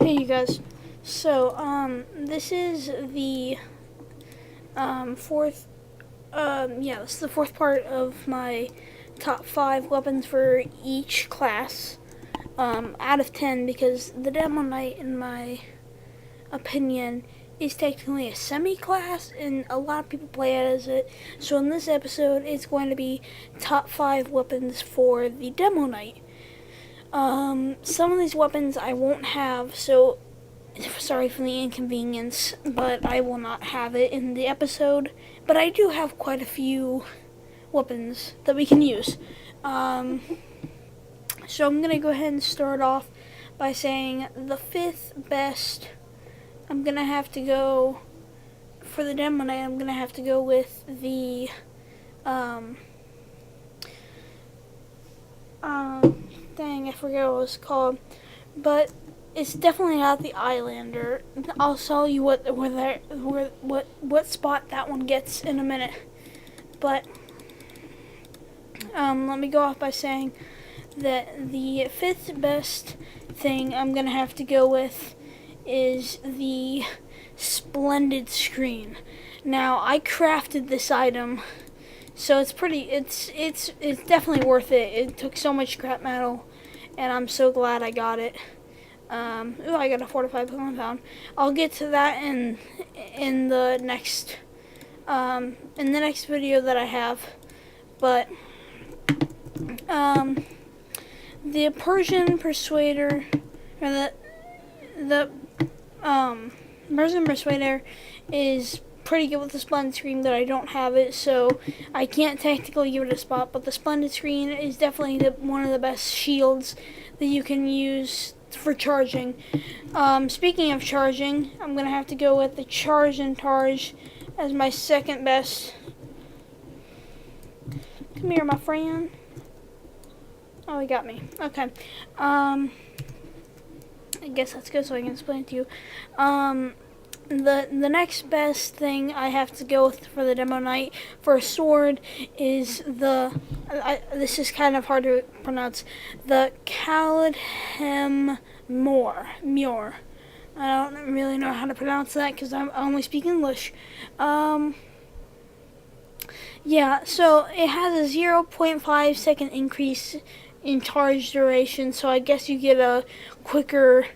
Hey you guys. So, this is the fourth this is the fourth part of my top 5 weapons for each class. Out of 10, because the Demoknight, in my opinion, is technically a semi-class and a lot of people play it as it. So in this episode it's going to be top 5 weapons for the Demoknight. Some of these weapons I won't have, so sorry for the inconvenience, but I will not have it in the episode. But I do have quite a few weapons that we can use. So I'm going to go ahead and start off by saying the 5th best. I'm going to have to go, for the Demoknight, I'm going to have to go with the, dang, I forget what it was called, but it's definitely not the Islander. I'll tell you what spot that one gets in a minute. But let me go off by saying that the 5th best thing I'm gonna have to go with is the Splendid Screen. Now, I crafted this item, so it's definitely worth it. It took so much scrap metal, and I'm so glad I got it. I got a fortified compound. I'll get to that in the next video that I have. But the Persian Persuader, or the Persian Persuader is pretty good with the Splendid Screen, that I don't have it, so I can't technically give it a spot, but the Splendid Screen is definitely one of the best shields that you can use for charging. Speaking of charging, I'm going to have to go with the Charge and Targe as my 2nd best. Come here, my friend. Oh, he got me. Okay. I guess that's good, so I can explain it to you. The next best thing I have to go with for the Demoknight for a sword is this is kind of hard to pronounce, the Kaladhem Muir. I don't really know how to pronounce that because I only speak English. Yeah, so it has a 0.5 second increase in charge duration, so I guess you get a quicker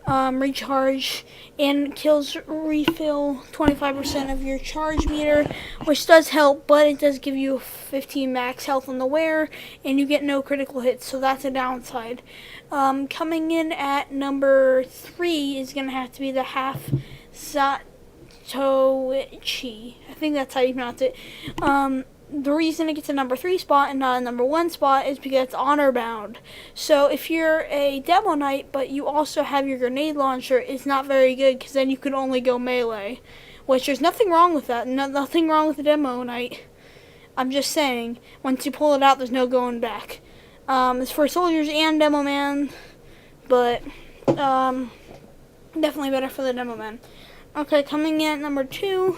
recharge, and kills refill 25% of your charge meter, which does help, but it does give you 15 max health on the wear, and you get no critical hits, so that's a downside. Coming in at number 3 is going to have to be the Half Satoichi. I think that's how you pronounce it. The reason it gets a number 3 spot and not a number 1 spot is because it's honor bound. So if you're a Demoknight but you also have your grenade launcher, it's not very good, because then you can only go melee, which there's nothing wrong with that. Nothing wrong with the Demoknight. I'm just saying, once you pull it out, there's no going back. It's for soldiers and demo man, but definitely better for the demo man. Okay, coming in at number 2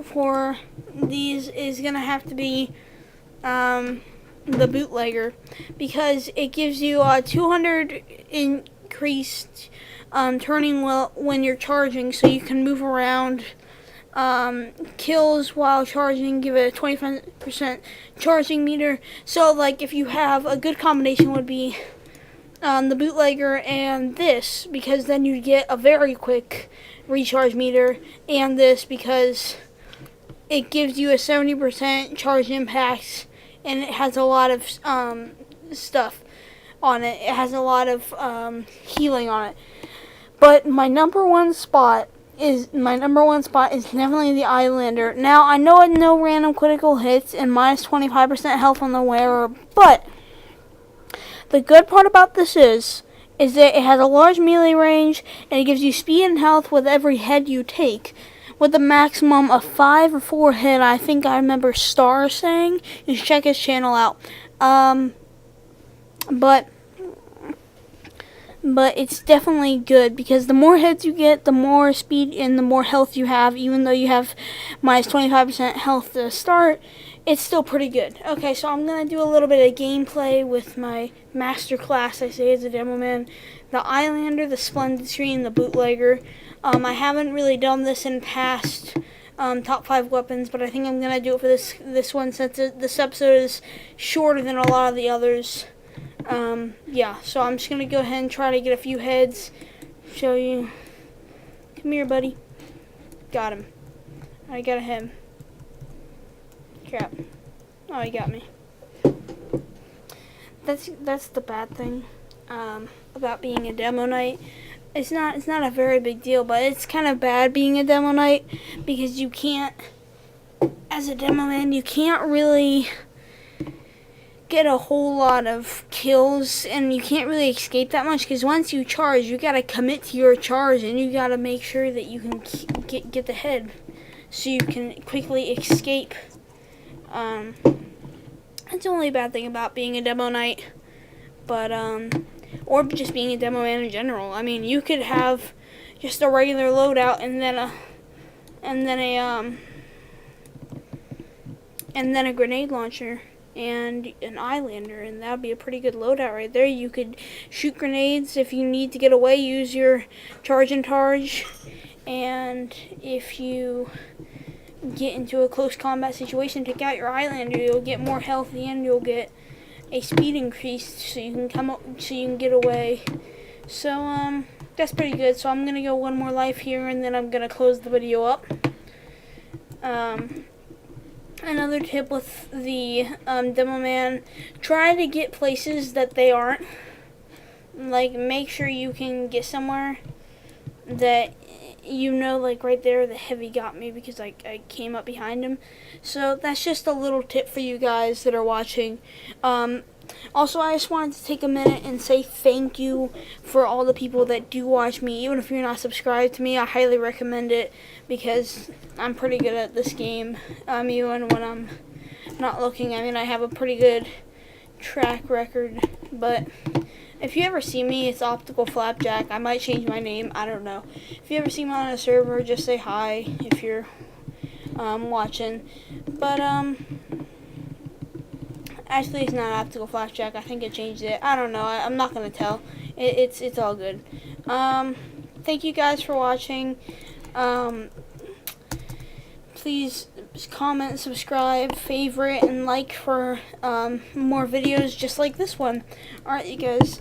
for these is gonna have to be the Bootlegger, because it gives you a 200 increased turning when you're charging, so you can move around. Kills while charging, give it a 25% charging meter. So like if you have a good combination would be the Bootlegger and this, because then you get a very quick recharge meter, and this because it gives you a 70% charge impact, and it has a lot of stuff on it. It has a lot of healing on it. But my number one spot is definitely the Islander. Now, I know it no random critical hits and minus 25% health on the wearer, but the good part about this is that it has a large melee range, and it gives you speed and health with every head you take, with a maximum of 5 or 4 hit. I think I remember Star saying. You should check his channel out. But it's definitely good, because the more hits you get, the more speed and the more health you have. Even though you have minus 25% health to start, it's still pretty good. Okay, so I'm going to do a little bit of gameplay with my master class, I say, as a demo man. The Islander, the Splendid Screen, the Bootlegger. I haven't really done this in past top 5 weapons, but I think I'm going to do it for this one since this episode is shorter than a lot of the others. Yeah, so I'm just going to go ahead and try to get a few heads. Show you. Come here, buddy. Got him. I got him. Crap. Oh, he got me. That's the bad thing about being a Demoknight. It's not a very big deal, but it's kind of bad being a Demoknight because you can't, as a demo man, you can't really get a whole lot of kills, and you can't really escape that much because once you charge, you gotta commit to your charge, and you gotta make sure that you can get the head so you can quickly escape. That's the only bad thing about being a Demoknight, but or just being a demo man in general. I mean, you could have just a regular loadout and then a grenade launcher and an Islander, and that would be a pretty good loadout right there. You could shoot grenades if you need to get away, use your charge and targe, and if you get into a close combat situation, take out your Islander, you'll get more health at the end, you'll get a speed increase so you can come up, so you can get away. So that's pretty good. So I'm gonna go one more life here and then I'm gonna close the video up. Another tip with the demo man, try to get places that they aren't. Like, make sure you can get somewhere that you know, like right there, the heavy got me because I came up behind him. So that's just a little tip for you guys that are watching. Also, I just wanted to take a minute and say thank you for all the people that do watch me. Even if you're not subscribed to me, I highly recommend it because I'm pretty good at this game. Even when I'm not looking, I mean, I have a pretty good track record, but if you ever see me, it's Optical Flapjack. I might change my name. I don't know. If you ever see me on a server, just say hi if you're watching. But actually, it's not Optical Flapjack. I think I changed it. I don't know. I'm not gonna tell. It's all good. Thank you guys for watching. Please comment, subscribe, favorite, and like for more videos just like this one. Alright, you guys.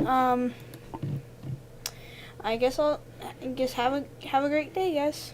I guess have a great day, guys.